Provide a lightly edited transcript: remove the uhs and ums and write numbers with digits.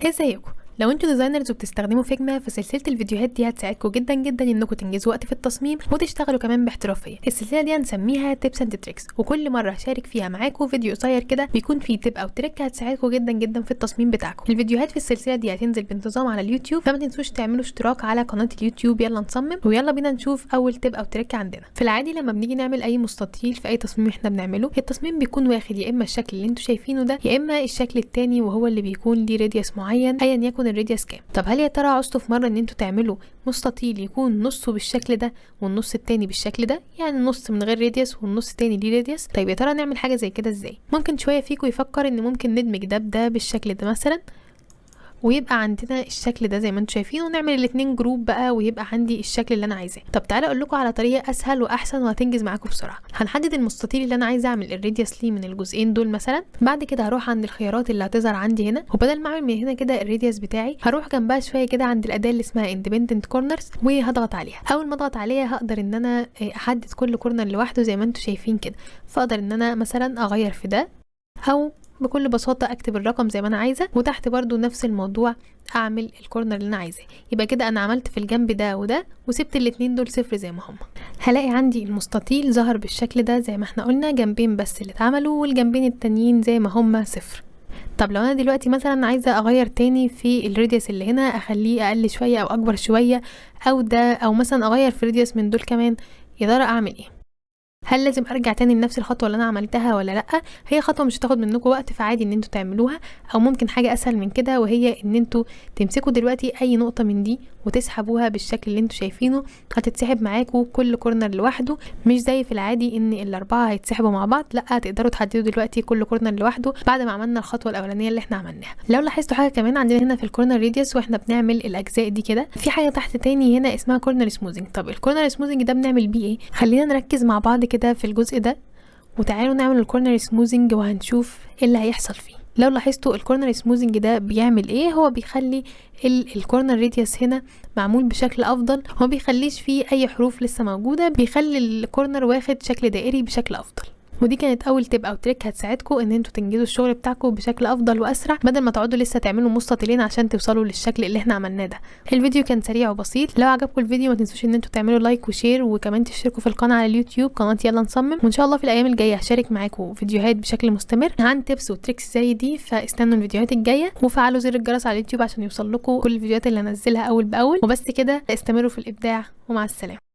ازيكم؟ لو انتوا ديزاينرز وبتستخدموا فيجما فسلسله الفيديوهات دي هتساعدكم جدا جدا انكم تنجزوا وقت في التصميم وتشتغلوا كمان باحترافيه. السلسله دي هنسميها تيبس اند تريكس، وكل مره هشارك فيها معاكم فيديو قصير كده بيكون فيه تيب او تريك هتساعدكم جدا جدا في التصميم بتاعكم. الفيديوهات في السلسله دي هتنزل بانتظام على اليوتيوب، فما تنسوش تعملوا اشتراك على قناه اليوتيوب. يلا نصمم ويلا بينا نشوف اول تيب او تريك عندنا. في العادي لما بنيجي نعمل اي مستطيل في اي تصميم احنا بنعمله، التصميم بيكون واخد يا اما الشكل اللي انتوا شايفينه ده يا اما الشكل التاني وهو اللي بيكون ليه راديوس معين ايا يكن الراديوس كام. طب هل يا ترى عوزتوا في مره ان انتوا تعملوا مستطيل يكون نصه بالشكل ده والنص التاني بالشكل ده، يعني نص من غير راديوس والنص التاني ليه راديوس؟ طيب يا ترى نعمل حاجه زي كده ازاي؟ ممكن شويه فيكم يفكر ان ممكن ندمج ده بده بالشكل ده مثلا، ويبقى عندنا الشكل ده زي ما انتم شايفين، ونعمل الاتنين جروب بقى ويبقى عندي الشكل اللي انا عايزاه. طب تعالى اقول لكم على طريقه اسهل واحسن وهتنجز معاكم بسرعه. هنحدد المستطيل اللي انا عايزه اعمل الراديوس ليه من الجزئين دول مثلا. بعد كده هروح عند الخيارات اللي هتظهر عندي هنا، وبدل ما اعمل من هنا كده الراديوس بتاعي هروح جنبها شويه كده عند الاداه اللي اسمها اندبندنت كورنرز وهضغط عليها. اول ما اضغط عليها هقدر ان انا احدد كل كورنر لوحده زي ما انتم شايفين كده، فاقدر ان انا مثلا اغير في ده او بكل بساطة اكتب الرقم زي ما انا عايزة، وتحت برضو نفس الموضوع اعمل الكورنر اللي انا عايزاه. يبقى كده انا عملت في الجنب ده وده وسبت الاتنين دول صفر زي ما هم. هلاقي عندي المستطيل ظهر بالشكل ده زي ما احنا قلنا، جنبين بس اللي اتعملوا والجنبين التانيين زي ما هم صفر. طب لو انا دلوقتي مثلا عايزة اغير تاني في الراديوس اللي هنا، اخليه اقل شوية او اكبر شوية او ده، او مثلا اغير في الراديوس من دول كمان، يا ترى اعمل ايه؟ هل لازم ارجع تاني لنفس الخطوه اللي انا عملتها ولا لا؟ هي خطوه مش هتاخد منكم وقت، فعادي ان انتوا تعملوها. او ممكن حاجه اسهل من كده، وهي ان انتوا تمسكوا دلوقتي اي نقطه من دي وتسحبوها بالشكل اللي انتوا شايفينه. هتتسحب معاكم كل كورنر لوحده، مش زي في العادي ان الاربعه هيتسحبوا مع بعض، لا تقدروا تحددوا دلوقتي كل كورنر لوحده بعد ما عملنا الخطوه الاولانيه اللي احنا عملناها. لو لاحظتوا حاجه كمان عندنا هنا في الكورنر راديوس واحنا بنعمل الاجزاء دي كده، في حاجه تحت تاني هنا اسمها كورنر سموزنج. طب الكورنر سموزنج ده بنعمل بيه ايه؟ خلينا نركز مع بعض كده في الجزء ده وتعالوا نعمل الكورنر سموزنج وهنشوف ايه اللي هيحصل فيه. لو لاحظتوا الكورنر سموزنج ده بيعمل ايه، هو بيخلي الكورنر راديوس هنا معمول بشكل افضل، وما بيخليش فيه اي حروف لسه موجوده، بيخلي الكورنر واخد شكل دائري بشكل افضل. ودي كانت اول تيب او تريك هتساعدكم ان انتوا تنجزوا الشغل بتاعكم بشكل افضل واسرع، بدل ما تقعدوا لسه تعملوا مستطيلين عشان توصلوا للشكل اللي احنا عملناه ده. الفيديو كان سريع وبسيط. لو عجبكم الفيديو ما تنسوش ان انتوا تعملوا لايك وشير، وكمان تشتركوا في القناه على اليوتيوب قناه يلا نصمم. وان شاء الله في الايام الجايه هشارك معاكم فيديوهات بشكل مستمر عن تيبس وتريكس زي دي، فاستنوا الفيديوهات الجايه وفعلوا زر الجرس على اليوتيوب عشان يوصل لكم كل الفيديوهات اللي انزلها اول باول. وبس كده، استمروا في الابداع ومع السلامه.